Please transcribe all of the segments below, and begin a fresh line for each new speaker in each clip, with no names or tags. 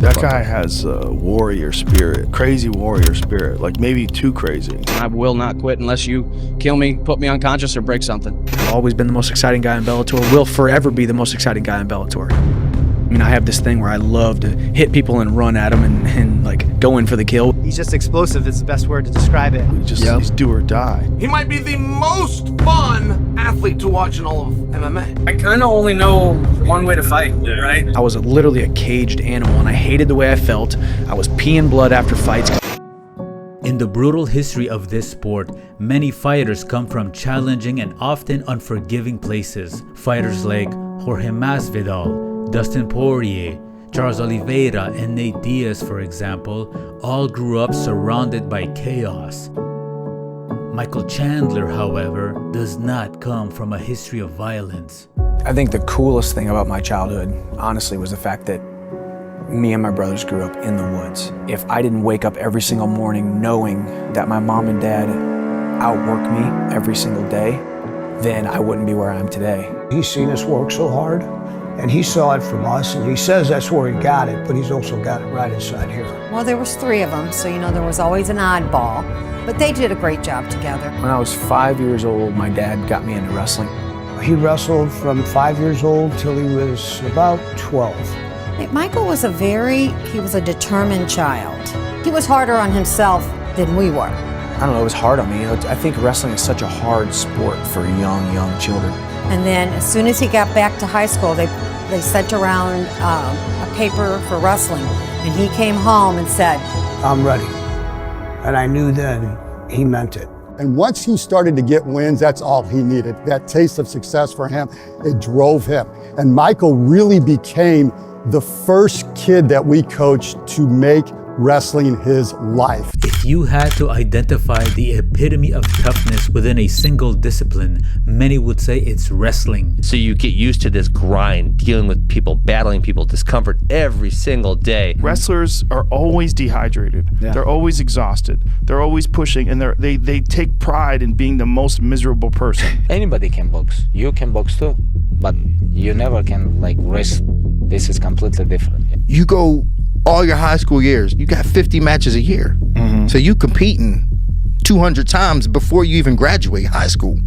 That guy has a warrior spirit, crazy warrior spirit, like maybe too crazy.
I will not quit unless you kill me, put me unconscious, or break something.
Always been the most exciting guy in Bellator, will forever be the most exciting guy in Bellator. I mean, I have this thing where I love to hit people and run at them and like go in for the kill.
He's just explosive is the best word to describe it.
He's do or die.
He might be the most fun athlete to watch in all of MMA.
I kind of only know one way to fight, right?
I was literally a caged animal and I hated the way I felt. I was peeing blood after fights.
In the brutal history of this sport, many fighters come from challenging and often unforgiving places. Fighters like Jorge Masvidal, Dustin Poirier, Charles Oliveira, and Nate Diaz, for example, all grew up surrounded by chaos. Michael Chandler, however, does not come from a history of violence.
I think the coolest thing about my childhood, honestly, was the fact that me and my brothers grew up in the woods. If I didn't wake up every single morning knowing that my mom and dad outworked me every single day, then I wouldn't be where I am today.
He's seen us work so hard, and he saw it from us, and he says that's where he got it, but he's also got it right inside here.
Well, there was 3 of them, so there was always an oddball, but they did a great job together.
When I was 5 years old, my dad got me into wrestling.
He wrestled from 5 years old till he was about 12.
Michael was he was a determined child. He was harder on himself than we were.
I don't know, it was hard on me. I think wrestling is such a hard sport for young children.
And then as soon as he got back to high school, they sent around a paper for wrestling. And he came home and said,
I'm ready. And I knew then he meant it.
And once he started to get wins, that's all he needed. That taste of success for him, it drove him. And Michael really became the first kid that we coached to make wrestling his life.
If you had to identify the epitome of toughness within a single discipline, many would say it's wrestling.
So you get used to this grind, dealing with people, battling people, discomfort every single day.
Wrestlers are always dehydrated. Yeah. They're always exhausted. They're always pushing, and they take pride in being the most miserable person.
Anybody can box. You can box too, but you never can wrestle. This is completely different.
You go all your high school years, you got 50 matches a year. Mm-hmm. So you competing 200 times before you even graduate high school.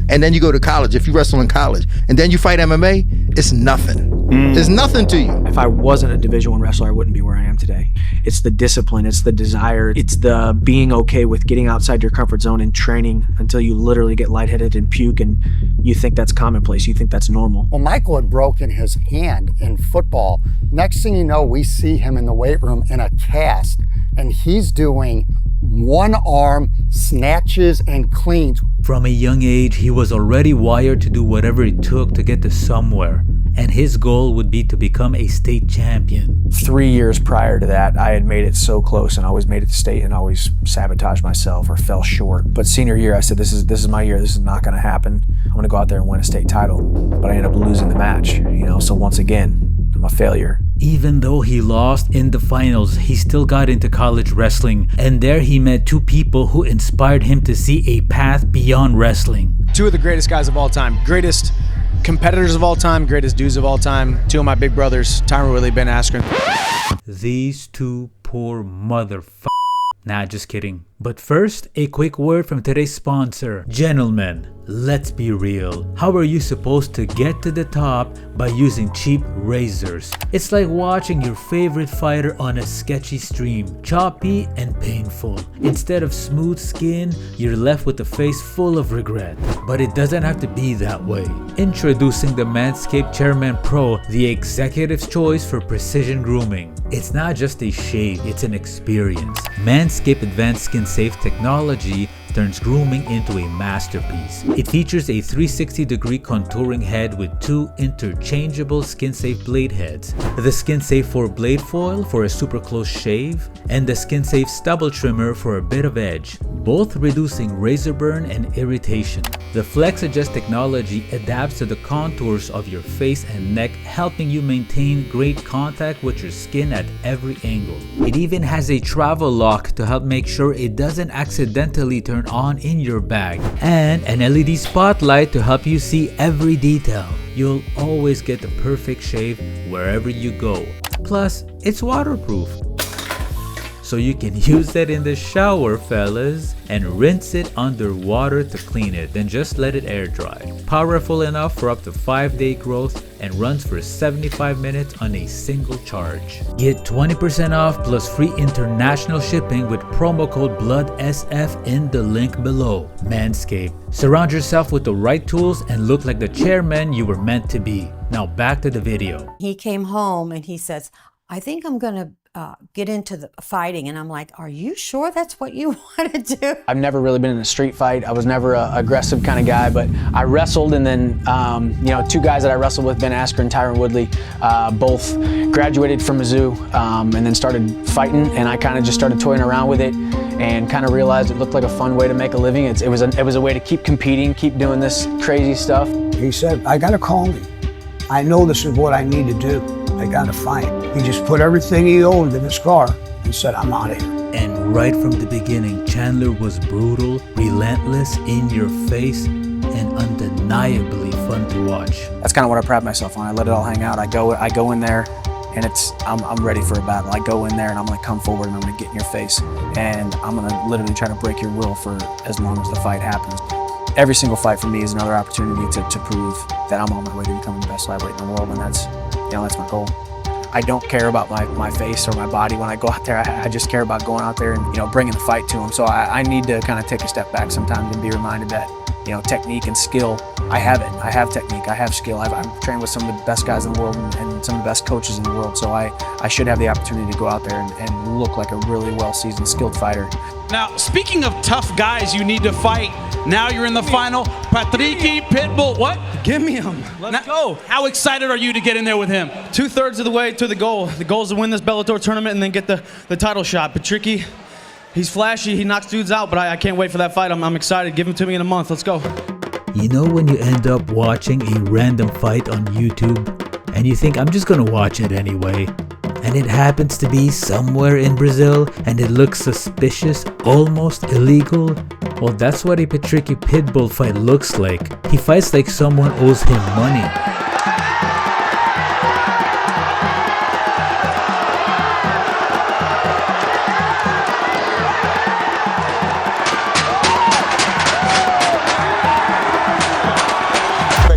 And then you go to college, if you wrestle in college, and then you fight MMA, it's nothing. There's nothing to you.
If I wasn't a Division I wrestler, I wouldn't be where I am today. It's the discipline, it's the desire, it's the being okay with getting outside your comfort zone and training until you literally get lightheaded and puke and you think that's commonplace, you think that's normal.
Well, Michael had broken his hand in football. Next thing you know, we see him in the weight room in a cast, and he's doing one-arm snatches and cleans.
From a young age, he was already wired to do whatever it took to get to somewhere, and his goal would be to become a state champion.
3 years prior to that, I had made it so close and always made it to state and always sabotaged myself or fell short. But senior year, I said, this is my year, this is not gonna happen. I'm gonna go out there and win a state title. But I ended up losing the match, so once again, I'm a failure.
Even though he lost in the finals, he still got into college wrestling, and there he met 2 people who inspired him to see a path beyond wrestling.
2 of the greatest guys of all time, greatest competitors of all time, greatest dudes of all time. 2 of my big brothers, Tyron Woodley, Ben Askren.
These 2 poor motherfuckers. Nah, just kidding. But first, a quick word from today's sponsor. Gentlemen, let's be real. How are you supposed to get to the top by using cheap razors? It's like watching your favorite fighter on a sketchy stream, choppy and painful. Instead of smooth skin, you're left with a face full of regret. But it doesn't have to be that way. Introducing the Manscaped Chairman Pro, the executive's choice for precision grooming. It's not just a shave, it's an experience. Manscaped Advanced Skin Safe technology turns grooming into a masterpiece. It features a 360-degree contouring head with 2 interchangeable skin-safe blade heads. The skin-safe 4 blade foil for a super close shave, and the skin-safe stubble trimmer for a bit of edge, both reducing razor burn and irritation. The Flex Adjust technology adapts to the contours of your face and neck, helping you maintain great contact with your skin at every angle. It even has a travel lock to help make sure it doesn't accidentally turn on in your bag, and an LED spotlight to help you see every detail. You'll always get the perfect shave wherever you go. Plus, it's waterproof. So you can use it in the shower, fellas, and rinse it underwater to clean it, then just let it air dry. Powerful enough for up to 5-day growth and runs for 75 minutes on a single charge. Get 20% off plus free international shipping with promo code BLOODSF in the link below. Manscaped. Surround yourself with the right tools and look like the chairman you were meant to be. Now back to the video.
He came home and he says, I think I'm going to get into the fighting. And I'm like, are you sure that's what you want to do?
I've never really been in a street fight. I was never an aggressive kind of guy, but I wrestled, and then, you know, two guys that I wrestled with, Ben Askren and Tyron Woodley, both graduated from Mizzou and then started fighting, and I kind of just started toying around with it and kind of realized it looked like a fun way to make a living. It was a way to keep competing, keep doing this crazy stuff.
He said, I got to call me. I know this is what I need to do. I got to fight. He just put everything he owned in his car and said, I'm out of here.
And right from the beginning, Chandler was brutal, relentless, in your face, and undeniably fun to watch.
That's kind of what I pride myself on. I let it all hang out. I go in there, and I'm ready for a battle. I go in there and I'm gonna come forward and I'm gonna get in your face, and I'm gonna literally try to break your will for as long as the fight happens. Every single fight for me is another opportunity to prove that I'm on my way to becoming the best lightweight in the world, and that's my goal. I don't care about my face or my body when I go out there. I just care about going out there and, you know, bringing the fight to them. So I need to kind of take a step back sometimes and be reminded that, you know, technique and skill, I have it. I have technique, I have skill. I've trained with some of the best guys in the world and some of the best coaches in the world. So I should have the opportunity to go out there and look like a really well-seasoned, skilled fighter.
Now, speaking of tough guys you need to fight, now you're in the final. Patricky Pitbull, what?
Give me him. Let's go.
How excited are you to get in there with him?
2/3 of the way to the goal. The goal is to win this Bellator tournament and then get the title shot. Patricky, he's flashy. He knocks dudes out, but I can't wait for that fight. I'm excited. Give him to me in a month. Let's go.
You know when you end up watching a random fight on YouTube and you think, I'm just gonna watch it anyway, and it happens to be somewhere in Brazil and it looks suspicious, almost illegal? Well, that's what a Patricky Pitbull fight looks like. He fights like someone owes him money.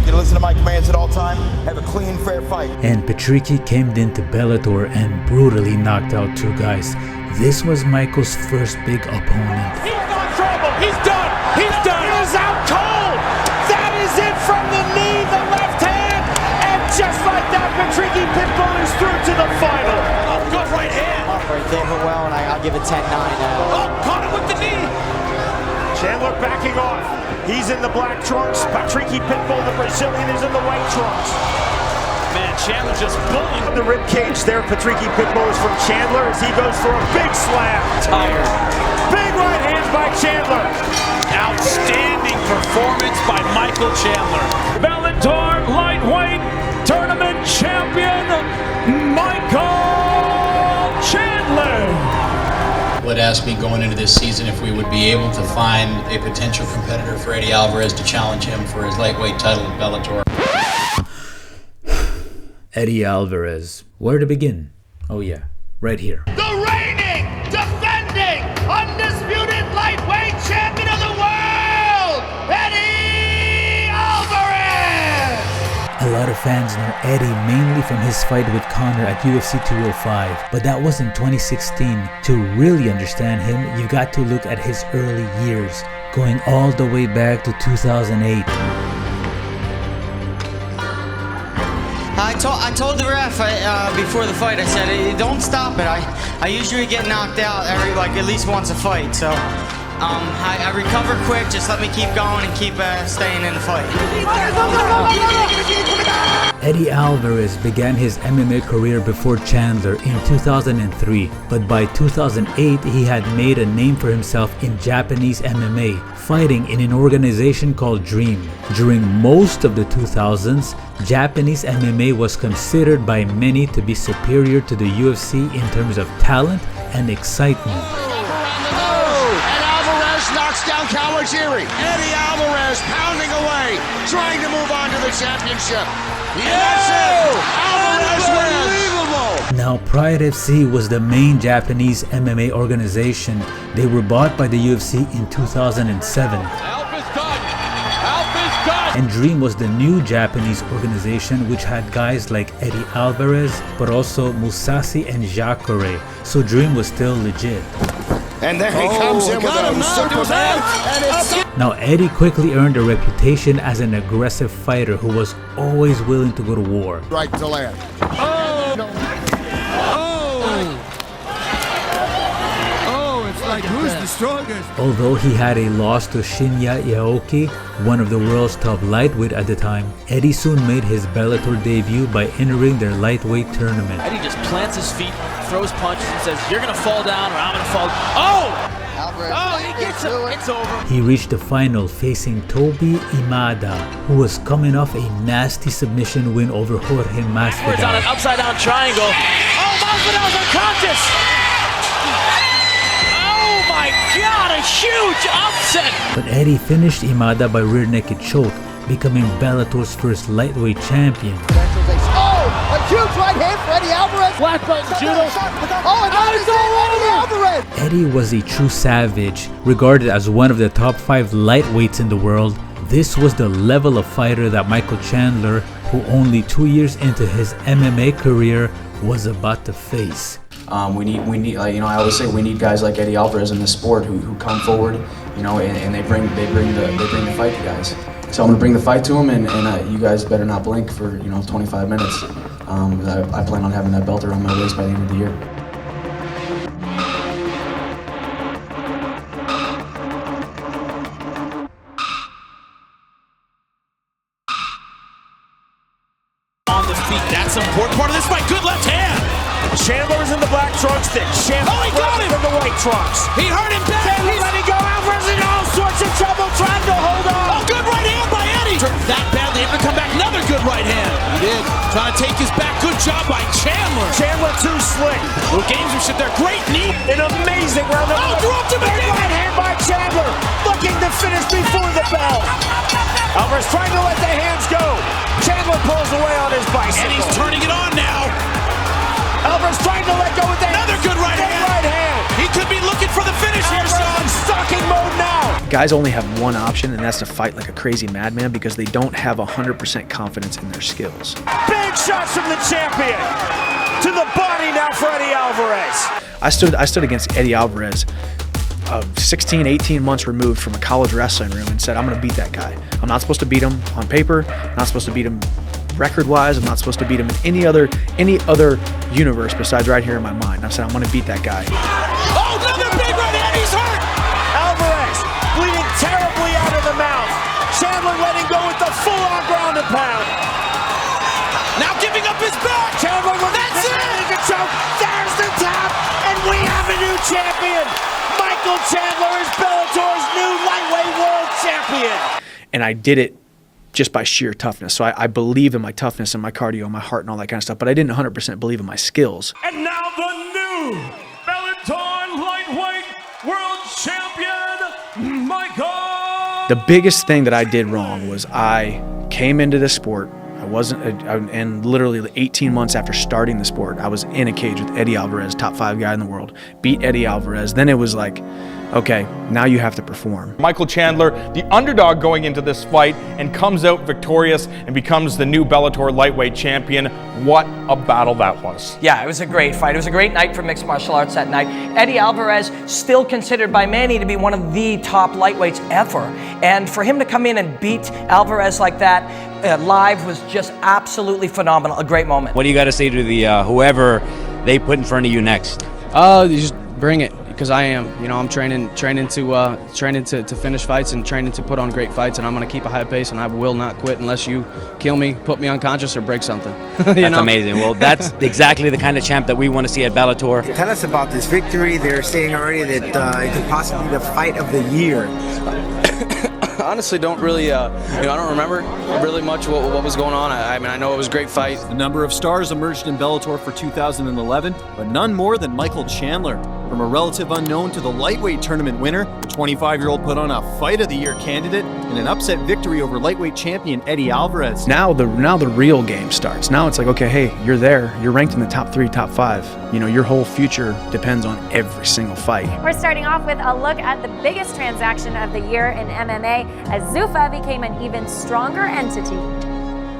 You listen to my commands at all time. Have a clean, fair fight.
And Patricky came into Bellator and brutally knocked out two guys. This was Michael's first big opponent.
He's got trouble. He's done. He's done. He is out cold. That is it from the knee, the left hand, and just like that, Patricky Pitbull is through to the final. Oh, good right hand.
Right there, hit well, and I'll give it 10-9 now.
Oh, caught him with the knee. Chandler backing off. He's in the black trunks. Patricky Pitbull, the Brazilian, is in the white trunks. Man, Chandler just pulling the rib cage there. Patricky Pitbull is from Chandler as he goes for a big slam. Tired. Big right hands by Chandler. Outstanding performance by Michael Chandler. Bellator lightweight tournament champion, Michael Chandler.
Would ask me going into this season if we would be able to find a potential competitor for Eddie Alvarez to challenge him for his lightweight title at Bellator.
Eddie Alvarez. Where to begin? Oh yeah, right here.
The reigning, defending, undisputed lightweight champion of the world, Eddie Alvarez!
A lot of fans know Eddie mainly from his fight with Connor at UFC 205, but that was in 2016. To really understand him, you've got to look at his early years, going all the way back to 2008.
I told the ref before the fight, I said, hey, don't stop it. I usually get knocked out at least once a fight, so I recover quick. Just let me keep going and keep staying in the fight.
Eddie Alvarez began his MMA career before Chandler in 2003, but by 2008 he had made a name for himself in Japanese MMA, fighting in an organization called Dream. During most of the 2000s, Japanese MMA was considered by many to be superior to the UFC in terms of talent and excitement.
Knocks down Kawajiri. Eddie Alvarez pounding away, trying to move on to the championship. Yes! Alvarez wins!
unbreakable.
Now, Pride FC was the main Japanese MMA organization. They were bought by the UFC in 2007. And Dream was the new Japanese organization which had guys like Eddie Alvarez, but also Musashi and Jacare. So Dream was still legit.
And there he comes in with a Superman. And it's
Now, Eddie quickly earned a reputation as an aggressive fighter who was always willing to go to war.
right to land.
Like, who's the strongest?
Although he had a loss to Shinya Yaoki, one of the world's top lightweight at the time, Eddie soon made his Bellator debut by entering their lightweight tournament.
Eddie just plants his feet, throws punches, and says, "You're gonna fall down, or I'm gonna fall." Oh!
Alvarez,
Oh, he gets him. It's over.
He reached the final facing Tobi Imada, who was coming off a nasty submission win over Jorge
Alvarez on an
Masvidal.
upside-down triangle. Oh, Masvidal's unconscious. Oh my God, a huge upset.
But Eddie finished Imada by rear naked choke, becoming Bellator's first lightweight champion.
Oh, a huge right hand for Eddie Alvarez.
Black belt in judo.
Oh, and now it's Eddie Alvarez.
Eddie was a true savage, regarded as one of the top 5 lightweights in the world. This was the level of fighter that Michael Chandler, who only 2 years into his MMA career, was about to face.
We need, I always say we need guys like Eddie Alvarez in this sport who come forward, and they bring the fight to guys. So I'm gonna bring the fight to him, and you guys better not blink for 25 minutes. I plan on having that belt around my waist by the end of the year.
On the feet, that's an important part of this fight. Good left hand.
Chandler's in the black trunks. Chandler
Oh, he got him!
in the white trunks.
He hurt him back.
Chandler letting go. Alvarez in all sorts of trouble trying to hold on.
Oh, good right hand by Eddie. That badly, able to come back. Another good right hand. He did. Trying to take his back. Good job by Chandler.
Chandler too slick.
Little gamesmanship there. Great knee.
An amazing round of
Oh, dropped him again.
right hand by Chandler. Looking to finish before the bell. Alvarez trying to let the hands go. Chandler pulls away on his bicycle.
And he's turning it on now.
Alvarez trying to let go with the
Another good right hand. He could be looking for the finish here, son.
Stalking mode now.
Guys only have one option, and that's to fight like a crazy madman because they don't have 100% confidence in their skills.
Big shots from the champion. To the body now for Eddie Alvarez.
I stood against Eddie Alvarez, 16, 18 months removed from a college wrestling room, and said, I'm going to beat that guy. I'm not supposed to beat him on paper. I'm not supposed to beat him record-wise. I'm not supposed to beat him in any other universe besides right here in my mind. I said, I'm going to beat that guy.
Oh, another big right hand. He's hurt.
Alvarez bleeding terribly out of the mouth. Chandler letting go with the full-on ground and pound.
Now giving up his back.
Chandler with
That's it.
choke. There's the tap, and we have a new champion. Michael Chandler is Bellator's new lightweight world champion.
And I did it just by sheer toughness. So I believe in my toughness and my cardio and my heart and all that kind of stuff, but I didn't 100% believe in my skills.
And now the new Bellator lightweight world champion, Michael.
The biggest thing that I did wrong was I came into this sport. And literally 18 months after starting the sport, I was in a cage with Eddie Alvarez, top 5 guy in the world, beat Eddie Alvarez. Then it was like, okay, now you have to perform.
Michael Chandler, the underdog going into this fight, and comes out victorious and becomes the new Bellator lightweight champion. What a battle that was.
Yeah, it was a great fight. It was a great night for mixed martial arts that night. Eddie Alvarez, still considered by many to be one of the top lightweights ever. And for him to come in and beat Alvarez like that live was just absolutely phenomenal. A great moment.
What do you got to say to the whoever they put in front of you next?
You just bring it, because I am. I'm training to finish fights and training to put on great fights, and I'm going to keep a high pace, and I will not quit unless you kill me, put me unconscious, or break something.
That's amazing. Well, that's exactly the kind of champ that we want to see at Bellator.
Tell us about this victory. They're saying already that it could possibly be the fight of the year.
Honestly, don't really, I don't remember really much what was going on. I mean, I know it was a great fight.
A number of stars emerged in Bellator for 2011, but none more than Michael Chandler.
From a relative unknown to the lightweight tournament winner, the 25-year-old put on a Fight of the Year candidate in an upset victory over lightweight champion Eddie Alvarez.
Now the real game starts. Now it's like, okay, hey, you're there. You're ranked in the top 3, top 5. You know, your whole future depends on every single fight.
We're starting off with a look at the biggest transaction of the year in MMA as Zuffa became an even stronger entity.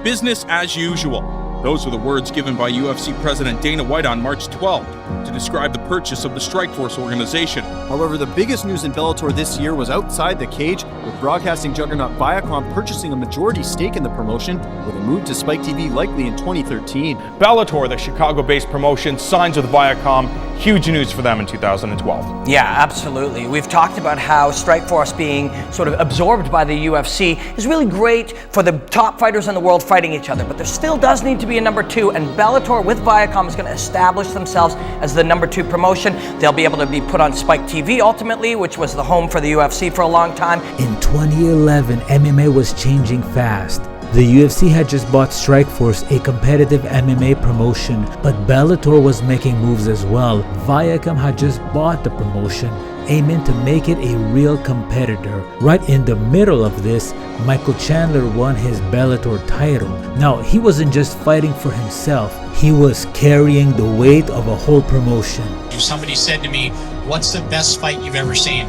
Business as usual. Those were the words given by UFC President Dana White on March 12th to describe the purchase of the Strikeforce organization.
However, the biggest news in Bellator this year was outside the cage, with broadcasting juggernaut Viacom purchasing a majority stake in the promotion, with a move to Spike TV likely in 2013.
Bellator, the Chicago-based promotion, signs with Viacom. Huge news for them in 2012.
Yeah, absolutely. We've talked about how Strikeforce being sort of absorbed by the UFC is really great for the top fighters in the world fighting each other, but there still does need to be a number 2, and Bellator with Viacom is going to establish themselves as the number 2 promotion. They'll be able to be put on Spike TV ultimately, which was the home for the UFC for a long time.
In 2011, MMA was changing fast. The UFC had just bought Strikeforce, a competitive MMA promotion, but Bellator was making moves as well. Viacom had just bought the promotion, aiming to make it a real competitor. Right in the middle of this, Michael Chandler won his Bellator title. Now, he wasn't just fighting for himself, he was carrying the weight of a whole promotion.
Somebody said to me, "What's the best fight you've ever seen?"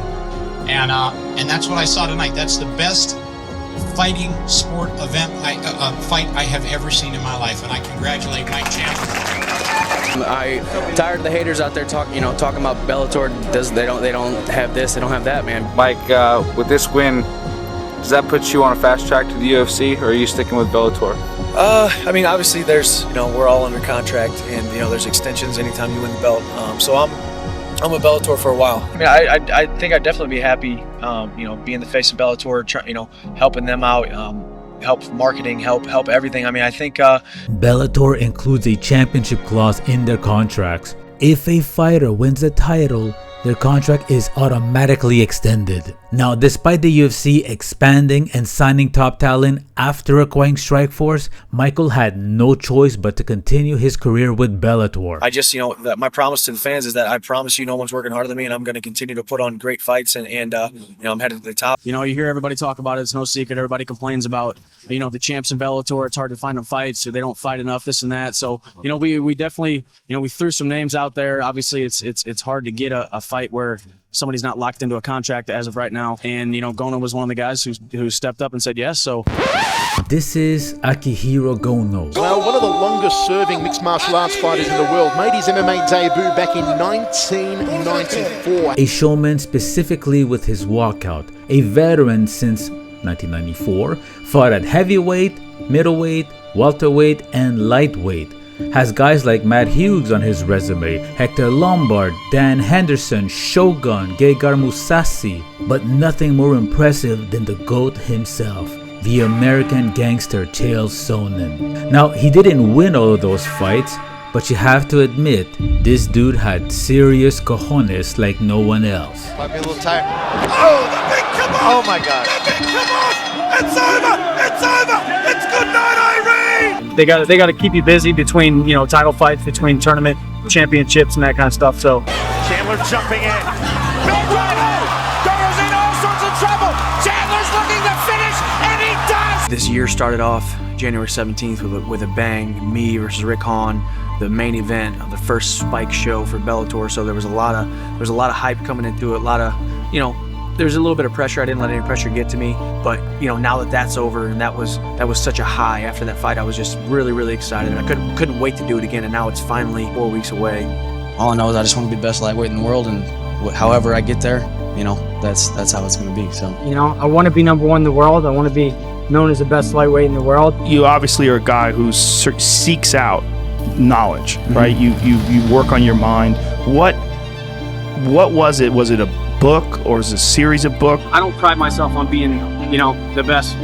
And that's what I saw tonight. That's the best fighting sport event fight I have ever seen in my life, and I congratulate Mike Chandler.
I'm tired of the haters out there talking about Bellator. They don't have this, they don't have that, man.
Mike, with this win, does that put you on a fast track to the UFC, or are you sticking with Bellator?
I mean, obviously there's, we're all under contract, and there's extensions anytime you win the belt. So I'm with Bellator for a while. I mean, I think I'd definitely be happy, being the face of Bellator, helping them out, help marketing, help everything. I mean, I think
Bellator includes a championship clause in their contracts. If a fighter wins the title, their contract is automatically extended. Now, despite the UFC expanding and signing top talent after acquiring Strikeforce, Michael had no choice but to continue his career with Bellator.
I just, my promise to the fans is that I promise you no one's working harder than me, and I'm going to continue to put on great fights, and I'm headed to the top.
You hear everybody talk about it. It's no secret. Everybody complains about, the champs in Bellator. It's hard to find them fights, so they don't fight enough, this and that. So, we definitely, we threw some names out there. Obviously, it's hard to get a fight where somebody's not locked into a contract as of right now. And, Gono was one of the guys who stepped up and said yes. So
this is Akihiro Gono.
Now, one of the longest serving mixed martial arts fighters in the world, made his MMA debut back in 1994.
A showman specifically with his walkout, a veteran since 1994, fought at heavyweight, middleweight, welterweight, and lightweight. Has guys like Matt Hughes on his resume, Hector Lombard, Dan Henderson, Shogun, Gegard Mousasi, but nothing more impressive than the GOAT himself, the American gangster Chael Sonnen. Now, he didn't win all of those fights, but you have to admit, this dude had serious cojones like no one else.
Might be a little tired. Oh, the big come on! Oh my God! The big come on! It's over! It's over! It's good night, Irene!
They got to keep you busy between title fights, between tournament championships and that kind of stuff. So
Chandler jumping in. Big right hook. Goes in all sorts of trouble. Chandler's looking to finish, and he does.
This year started off January 17th with a bang. Me versus Rick Hahn, the main event of the first Spike show for Bellator. So there was a lot of hype coming into it. A lot of there's a little bit of pressure. I didn't let any pressure get to me, but now that that's over, and that was such a high after that fight, I was just really excited, and I couldn't wait to do it again. And now it's finally 4 weeks away.
All I know is I just want to be best lightweight in the world, and however I get there, that's how it's going to be. So
I want to be number 1 in the world. I want to be known as the best lightweight in the world.
You obviously are a guy who seeks out knowledge, right? You work on your mind. What was it? Was it a book, or is it a series of books?
I don't pride myself on being, the best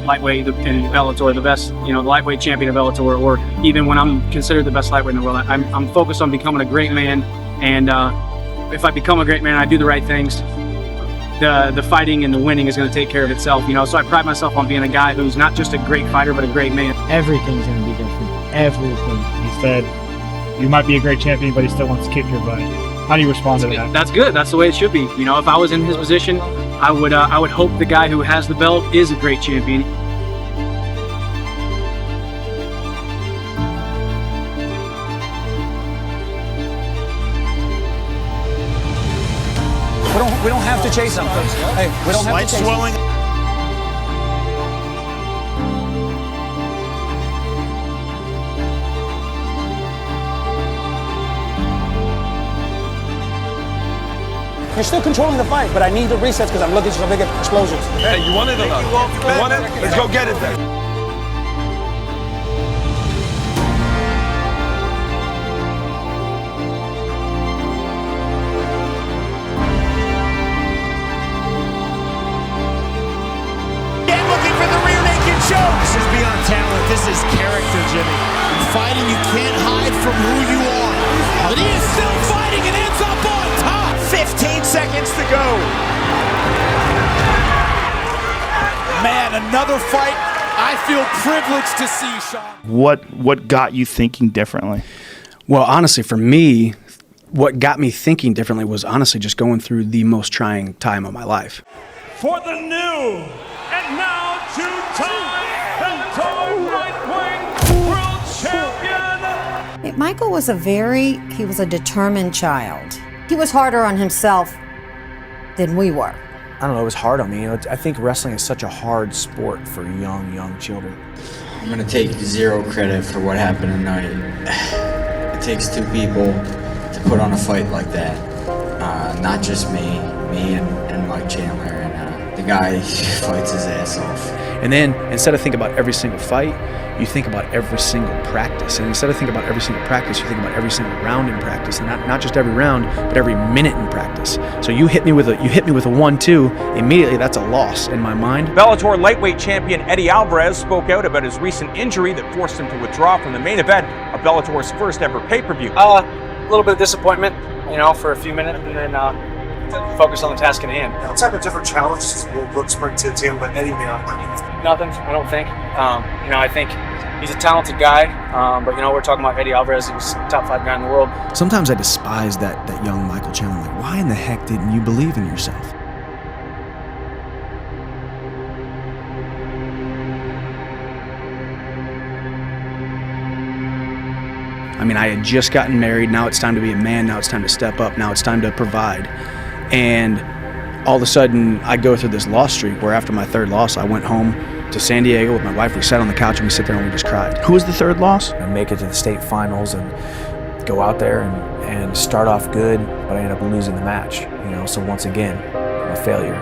lightweight in Bellator, the best, lightweight champion of Bellator, or even when I'm considered the best lightweight in the world. I'm focused on becoming a great man, and if I become a great man, I do the right things. The fighting and the winning is going to take care of itself, So I pride myself on being a guy who's not just a great fighter, but a great man. Everything's going to be different. Everything. He said, you might be a great champion, but he still wants to kick your butt.
How do you respond to that?
That's good. That's the way it should be. You know, if I was in his position, I would hope the guy who has the belt is a great champion.
We don't have to chase something. Hey, we don't have to chase
swelling.
You're still controlling the fight, but I need the resets because I'm looking for some big explosions.
Hey, you want it or not? You want it? Let's go get it then.
This is beyond talent. This is character, Jimmy. In fighting, you can't hide from who you are. But he is still fighting and ends up on top.
15 seconds to go.
Man, another fight I feel privileged to see, Sean.
What got you thinking differently?
Well, honestly, for me, what got me thinking differently was honestly just going through the most trying time of my life.
For the new and now two-time Bellator lightweight world champion.
Michael was he was a determined child. He was harder on himself than we were.
I don't know, it was hard on me. I think wrestling is such a hard sport for young children.
I'm gonna take zero credit for what happened tonight. It takes two people to put on a fight like that. Not just me and Mike Chandler, and the guy fights his ass off.
And then instead of thinking about every single fight, you think about every single practice. And instead of thinking about every single practice, you think about every single round in practice. And not just every round, but every minute in practice. So you hit me with a 1-2, immediately that's a loss in my mind.
Bellator lightweight champion Eddie Alvarez spoke out about his recent injury that forced him to withdraw from the main event of Bellator's first ever pay-per-view.
A little bit of disappointment, for a few minutes, and then focus on the task at hand.
What type of different challenges will Brooks bring to the team, but Eddie may not bring?
Nothing, I don't think. I think he's a talented guy, but we're talking about Eddie Alvarez. He was top 5 guy in the world.
Sometimes I despise that young Michael Chandler. Like, why in the heck didn't you believe in yourself? I mean, I had just gotten married. Now it's time to be a man. Now it's time to step up. Now it's time to provide. And all of a sudden, I go through this loss streak where after my third loss, I went home to San Diego with my wife. We sat on the couch and we sit there and we just cried.
Who was the third loss?
I make it to the state finals and go out there and start off good, but I ended up losing the match. So once again, I'm a failure.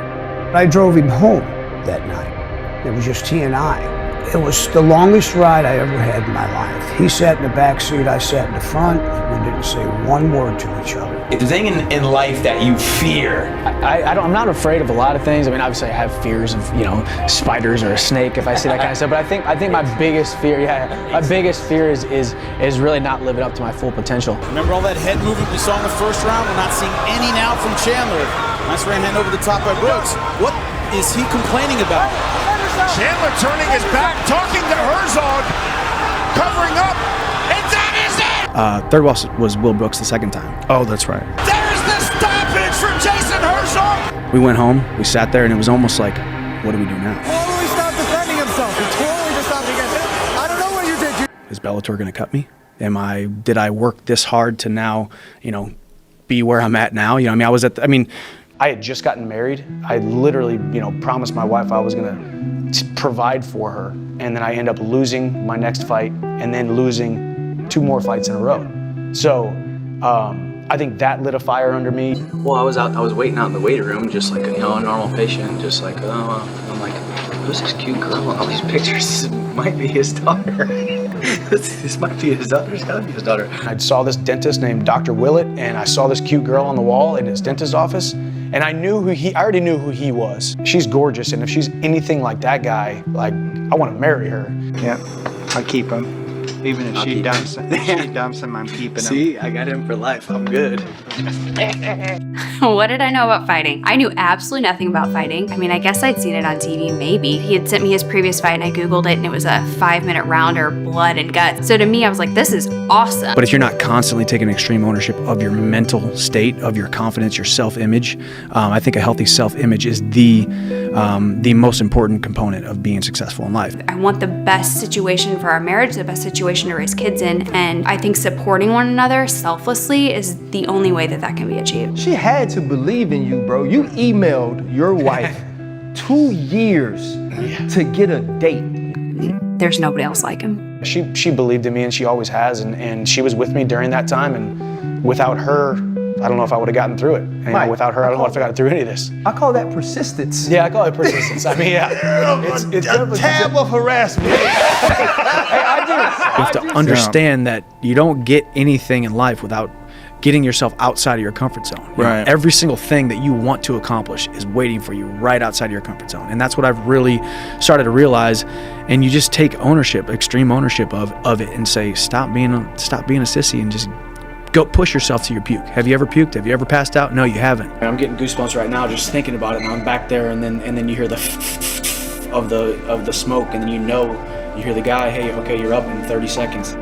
I drove him home that night. It was just he and I. It was the longest ride I ever had in my life. He sat in the back seat, I sat in the front. We didn't say one word to each other.
If there's anything in life that you fear,
I'm not afraid of a lot of things. I mean, obviously I have fears of, spiders or a snake if I see that kind of stuff. But I think my biggest fear, is really not living up to my full potential.
Remember all that head movement we saw in the first round? We're not seeing any now from Chandler. Nice right hand over the top by Brooks. What is he complaining about?
Chandler turning his back, talking to Herzog, covering up, and that is it!
Third loss was Will Brooks the second time.
Oh, that's right.
There's the stoppage from Jason Herzog!
We went home, we sat there, and it was almost like, what do we do now?
Totally stopped defending himself. He totally just stopped against it. I don't know what you did.
Is Bellator going to cut me? Did I work this hard to now, be where I'm at now? I had just gotten married. I literally, promised my wife I was gonna provide for her, and then I end up losing my next fight, and then losing 2 more fights in a row. So, I think that lit a fire under me. Well, I was waiting out in the waiting room, just like a normal patient, just like, I'm like, who's this cute girl? All these pictures, this might be his daughter. This might be his daughter. It's gotta be his daughter. I saw this dentist named Dr. Willett, and I saw this cute girl on the wall in his dentist's office, and I already knew who he was. She's gorgeous, and if she's anything like that guy, I want to marry her.
Yeah, I keep him.
Even if she dumps him, I'm keeping him.
See, I got him for life. I'm good.
What did I know about fighting? I knew absolutely nothing about fighting. I mean, I guess I'd seen it on TV, maybe. He had sent me his previous fight and I Googled it and it was a 5-minute rounder, blood and guts. So to me, I was like, this is awesome.
But if you're not constantly taking extreme ownership of your mental state, of your confidence, your self-image, I think a healthy self-image is the most important component of being successful in life.
I want the best situation for our marriage, the best situation to raise kids in, and I think supporting one another selflessly is the only way that can be achieved.
She had to believe in you, bro. You emailed your wife 2 years to get a date.
There's nobody else like him.
She believed in me, and she always has, and she was with me during that time, and without her, I don't know if I would have gotten through it. And without her, I don't know if I got through any of this.
I call that persistence.
Yeah, I call it persistence. I mean, yeah.
It's a tab of harassment.
You have to understand that you don't get anything in life without getting yourself outside of your comfort zone. You know, every single thing that you want to accomplish is waiting for you right outside of your comfort zone. And that's what I've really started to realize. And you just take ownership, extreme ownership of it, and say, stop being a sissy and just go push yourself to your puke. Have you ever puked? Have you ever passed out? No, you haven't. I'm getting goosebumps right now just thinking about it. And I'm back there, and then you hear the of the smoke, and then you hear the guy, hey, okay, you're up in 30 seconds.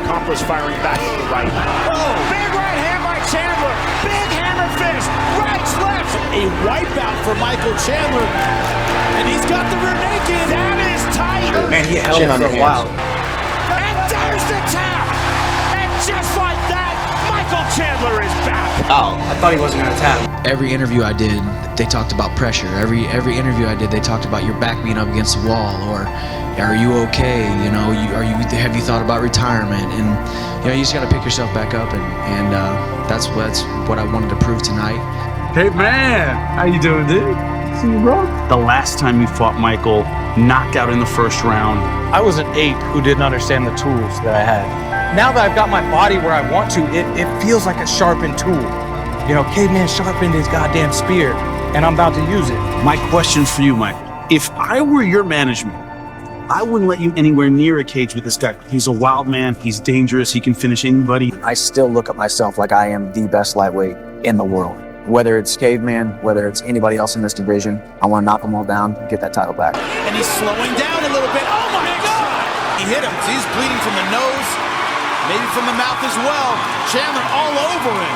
Accomplice firing back to the right. Oh, big right hand by Chandler. Big hammer fist. Right, left.
A wipeout for Michael Chandler. And he's got the rear naked.
That is tight.
Man, he held it for a while.
And there's the tap. And just like that, Michael Chandler is back.
Oh, I thought he wasn't going to tap.
Every interview I did, they talked about pressure. Every interview I did, they talked about your back being up against the wall, or are you okay? You know, have you thought about retirement? And you know, you just got to pick yourself back up, and that's what I wanted to prove tonight.
Hey man, how you doing, dude? See you, bro. The last time you fought Michael, knocked out in the first round.
I was an ape who didn't understand the tools that I had. Now that I've got my body where I want to, it feels like a sharpened tool. You know, Caveman sharpened his goddamn spear, and I'm about to use it.
My question for you, Michael. If I were your management, I wouldn't let you anywhere near a cage with this guy. He's a wild man. He's dangerous. He can finish anybody.
I still look at myself like I am the best lightweight in the world. Whether it's Caveman, whether it's anybody else in this division, I want to knock them all down and get that title back.
And he's slowing down a little bit. Oh my God! He hit him. He's bleeding from the nose, maybe from the mouth as well. Chandler all over him.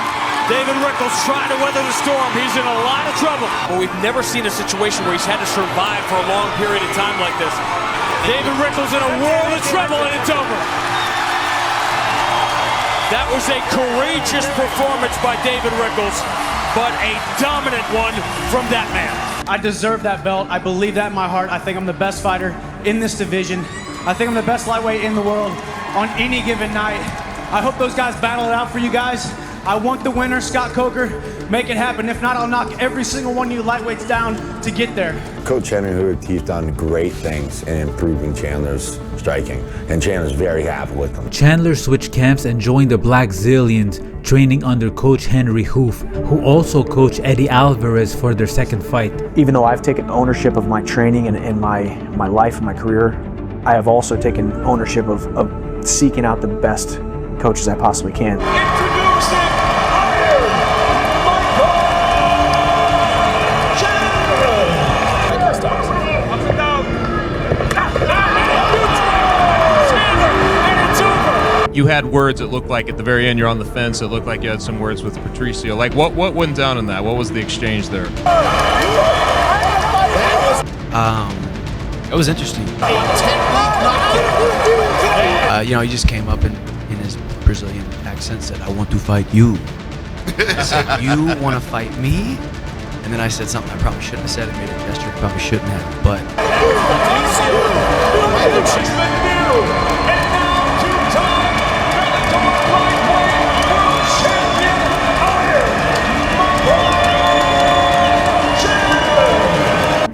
David Rickles trying to weather the storm. He's in a lot of trouble.
Well, we've never seen a situation where he's had to survive for a long period of time like this.
David Rickles in a world of trouble, and it's over. That was a courageous performance by David Rickles, but a dominant one from that man.
I deserve that belt. I believe that in my heart. I think I'm the best fighter in this division. I think I'm the best lightweight in the world on any given night. I hope those guys battle it out for you guys. I want the winner, Scott Coker. Make it happen. If not, I'll knock every single one of you lightweights down to get there.
Coach Henry, he's done great things in improving Chandler's striking, and Chandler's very happy with him.
Chandler switched camps and joined the Black Zillions, training under Coach Henry Hoof, who also coached Eddie Alvarez for their second fight.
Even though I've taken ownership of my training and my life and my career, I have also taken ownership of seeking out the best coaches I possibly can.
You had words, it looked like at the very end you're on the fence, it looked like you had some words with Patricio. Like what went down in that? What was the exchange there?
It was interesting. You know, he just came up in his Brazilian accent, said, "I want to fight you." I said, "You want to fight me?" And then I said something I probably shouldn't have said. I made a gesture I probably shouldn't have, but...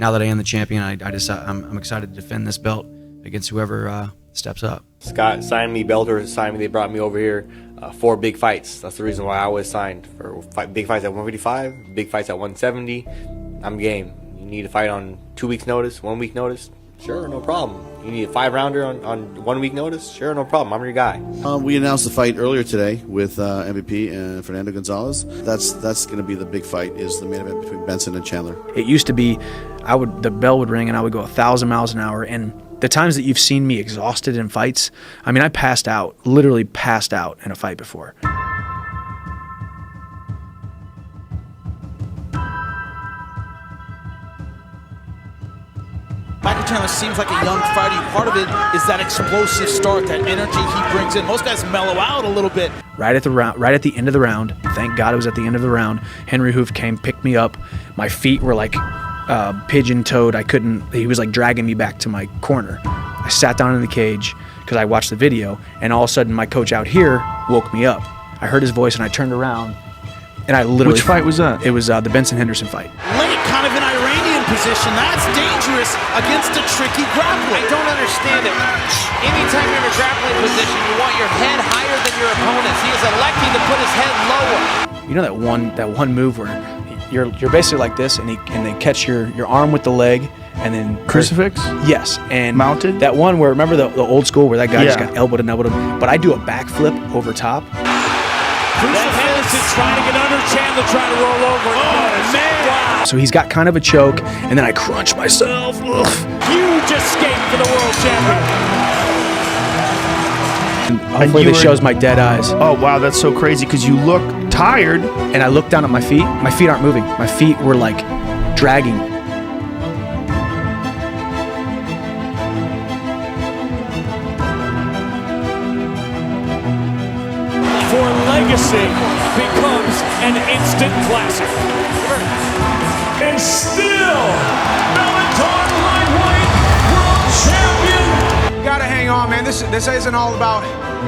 Now that I am the champion, I'm excited to defend this belt against whoever steps up.
Scott signed me, Bellator signed me, they brought me over here. 4 big fights. That's the reason why I was signed for big fights at 155, big fights at 170, I'm game. You need to fight on 2 weeks' notice, 1 week notice? Sure, no problem. You need a 5-rounder on 1 week notice? Sure, no problem. I'm your guy.
We announced the fight earlier today with MVP and Fernando Gonzalez. That's going to be the big fight, is the main event between Benson and Chandler.
It used to be, the bell would ring and I would go 1,000 miles an hour. And the times that you've seen me exhausted in fights, I mean, I passed out, literally passed out in a fight before.
Michael Chandler seems like a young fighter. Part of it is that explosive start, that energy he brings in. Most guys mellow out a little bit.
Right at the end of the round, thank God it was at the end of the round, Henry Hoof came, picked me up. My feet were like pigeon-toed. He was like dragging me back to my corner. I sat down in the cage because I watched the video, and all of a sudden my coach out here woke me up. I heard his voice and I turned around, and I literally—
Which fight was that?
It was the Benson Henderson fight.
Late, kind of an Iranian position. That's dangerous against a tricky grappler.
I don't understand it. Anytime you're in a grappling position, you want your head higher than your opponent's. He is electing to put his head lower.
You know that one move where you're basically like this, and they catch your arm with the leg, and then
crucifix.
Yes, and
mounted.
That one where, remember the old school where that guy just got elbowed and elbowed him, but I do a backflip over top.
Henderson trying to get under Chandler, trying to roll over. Oh, man. Wow.
So he's got kind of a choke, and then I crunch myself. Ugh.
Huge escape for the world champion.
Hopefully this shows my dead eyes.
Oh, wow, that's so crazy because you look tired.
And I look down at my feet. My feet aren't moving. My feet were like dragging.
For legacy becomes an instant classic. And still, Bellator lightweight world champion.
You gotta hang on, man. This isn't all about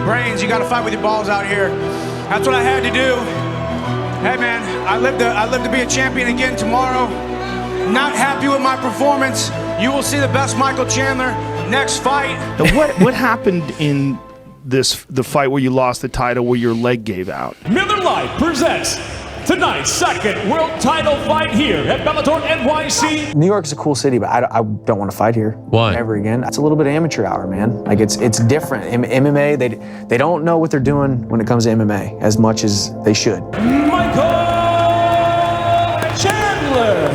brains. You gotta fight with your balls out here. That's what I had to do. Hey, man, I live to be a champion again tomorrow. Not happy with my performance. You will see the best Michael Chandler next fight.
Now, what happened in the fight where you lost the title, where your leg gave out?
Miller Lite presents tonight's second world title fight here at Bellator NYC.
New York's a cool city, but I don't want to fight here.
Why?
Ever again. It's a little bit of amateur hour, man. Like it's different. MMA, they don't know what they're doing when it comes to MMA as much as they should.
Michael Chandler.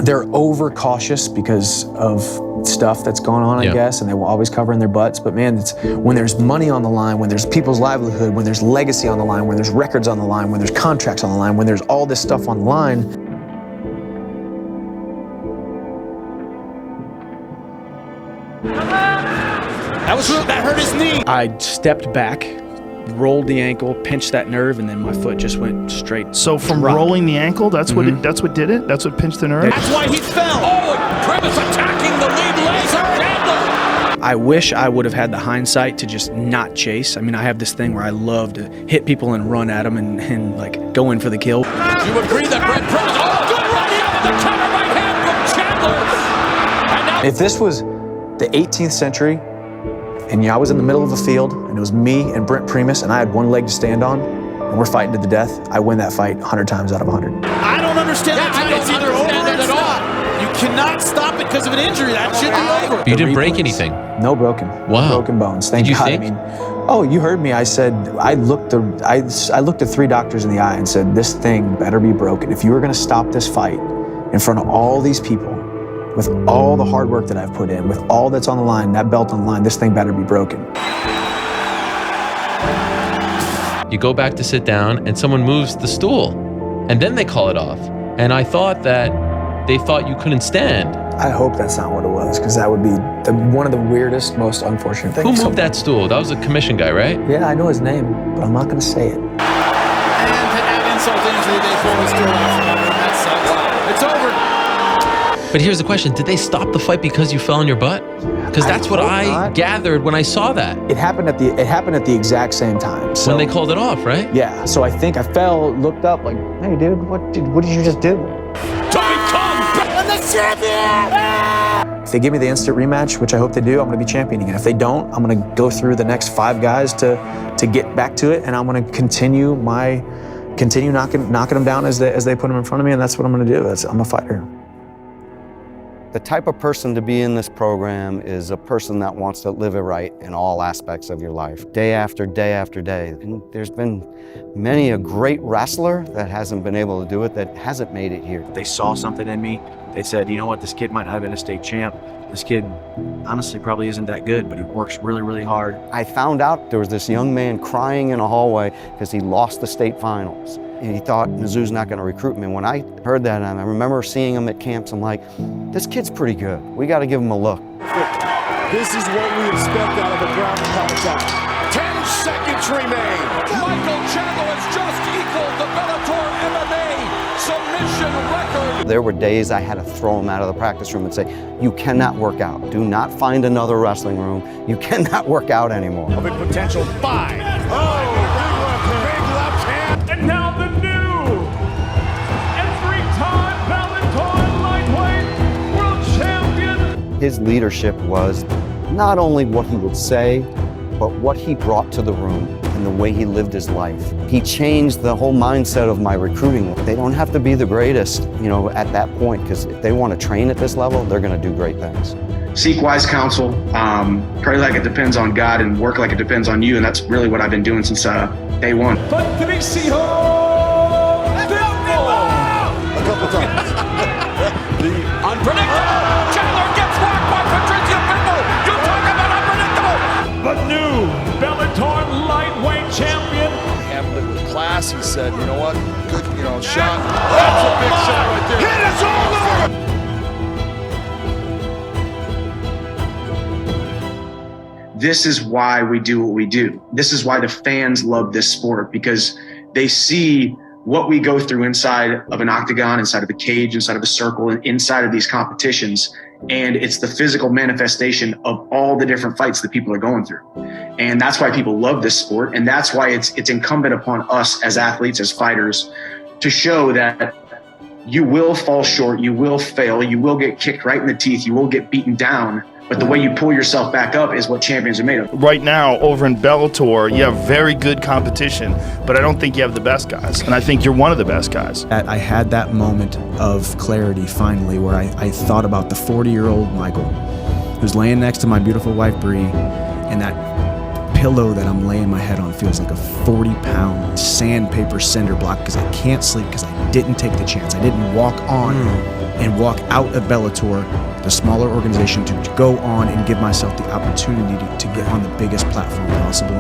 They're overcautious because of stuff that's going on, I guess, and they will always cover in their butts. But man, it's when there's money on the line, when there's people's livelihood, when there's legacy on the line, when there's records on the line, when there's contracts on the line, when there's all this stuff on the line.
That hurt his knee.
I stepped back, rolled the ankle, pinched that nerve, and then my foot just went straight.
So from rolling the ankle, that's what did it? That's what pinched the nerve?
That's why he fell. Oh, Primus attacking the lead leg of Chandler.
I wish I would have had the hindsight to just not chase. I mean, I have this thing where I love to hit people and run at them and like go in for the kill.
You agree that Brett Primus, good right hand with the counter right hand from Chandler. And now
if this was the 18th century, and I was in the middle of a field, and it was me and Brent Primus, and I had one leg to stand on, and we're fighting to the death, I win that fight 100 times out of 100.
I don't understand that. I don't understand it at all. You cannot stop it because of an injury. That should be over.
You didn't break anything.
No broken.
Wow.
No broken bones. Thank God. I mean, oh, you heard me. I said I looked at 3 doctors in the eye and said, this thing better be broken. If you were going to stop this fight in front of all these people, with all the hard work that I've put in, with all that's on the line, that belt on the line, this thing better be broken.
You go back to sit down and someone moves the stool and then they call it off. And I thought that they thought you couldn't stand.
I hope that's not what it was, because that would be one of the weirdest, most unfortunate things.
Who moved that stool? That was a commission guy, right?
Yeah, I know his name, but I'm not going to say it.
And to add insult to injury, they pull the stool off. That sucks. It's over.
But here's the question, did they stop the fight because you fell on your butt? Because that's what I gathered when I saw that.
It happened at the exact same time. So,
when they called it off, right?
Yeah, so I think I fell, looked up like, hey dude, what did you just do?
To become the champion!
If they give me the instant rematch, which I hope they do, I'm gonna be champion again. If they don't, I'm gonna go through the next 5 guys to get back to it, and I'm gonna continue knocking them down as they put them in front of me, and that's what I'm gonna do. I'm a fighter.
The type of person to be in this program is a person that wants to live it right in all aspects of your life, day after day after day. And there's been many a great wrestler that hasn't been able to do it, that hasn't made it here.
They saw something in me. They said, you know what, this kid might not have been a state champ. This kid honestly probably isn't that good, but he works really, really hard.
I found out there was this young man crying in a hallway because he lost the state finals. And he thought Mizzou's not going to recruit me. When I heard that, I remember seeing him at camps, I'm like, this kid's pretty good. We got to give him a look.
This is what we expect out of a ground and pound attack. 10 seconds remain. Michael Chandler has just equaled the Bellator MMA submission record.
There were days I had to throw him out of the practice room and say, you cannot work out. Do not find another wrestling room. You cannot work out anymore.
Of a potential 5. Big left hand.
And now the new and 3-time Bellator lightweight world champion.
His leadership was not only what he would say, but what he brought to the room and the way he lived his life. He changed the whole mindset of my recruiting. They don't have to be the greatest, at that point, because if they want to train at this level, they're going to do great things.
Seek wise counsel, pray like it depends on God, and work like it depends on you, and that's really what I've been doing since day one.
Patricio!
A couple times. The
unpredictable! Chandler gets rocked by Patricio Pitbull! You talk about unpredictable! The new Bellator lightweight champion.
Handled it with class. He said, you know what? Good, shot. That's a big shot right there. Hit is over!
This is why we do what we do. This is why the fans love this sport, because they see what we go through inside of an octagon, inside of a cage, inside of a circle, and inside of these competitions. And it's the physical manifestation of all the different fights that people are going through. And that's why people love this sport. And that's why it's incumbent upon us as athletes, as fighters, to show that you will fall short, you will fail, you will get kicked right in the teeth, you will get beaten down. But the way you pull yourself back up is what champions are made of.
Right now, over in Bellator, you have very good competition, but I don't think you have the best guys. And I think you're one of the best guys.
I had that moment of clarity finally where I thought about the 40-year-old Michael who's laying next to my beautiful wife, Bree, and that pillow that I'm laying my head on feels like a 40-pound sandpaper cinder block because I can't sleep because I didn't take the chance. I didn't walk on and walk out of Bellator, the smaller organization, to go on and give myself the opportunity to get on the biggest platform possible.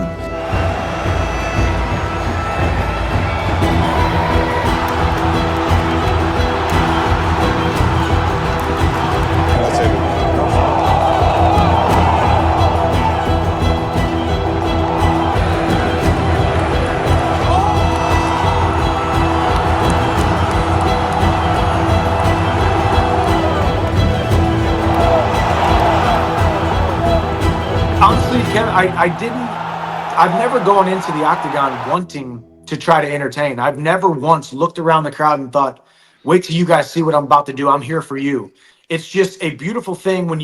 Honestly, Kevin, I've never gone into the octagon wanting to try to entertain. I've never once looked around the crowd and thought, wait till you guys see what I'm about to do. I'm here for you. It's just a beautiful thing when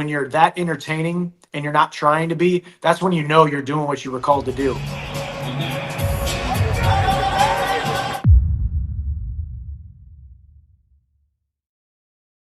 you're that entertaining and you're not trying to be. That's when you know you're doing what you were called to do.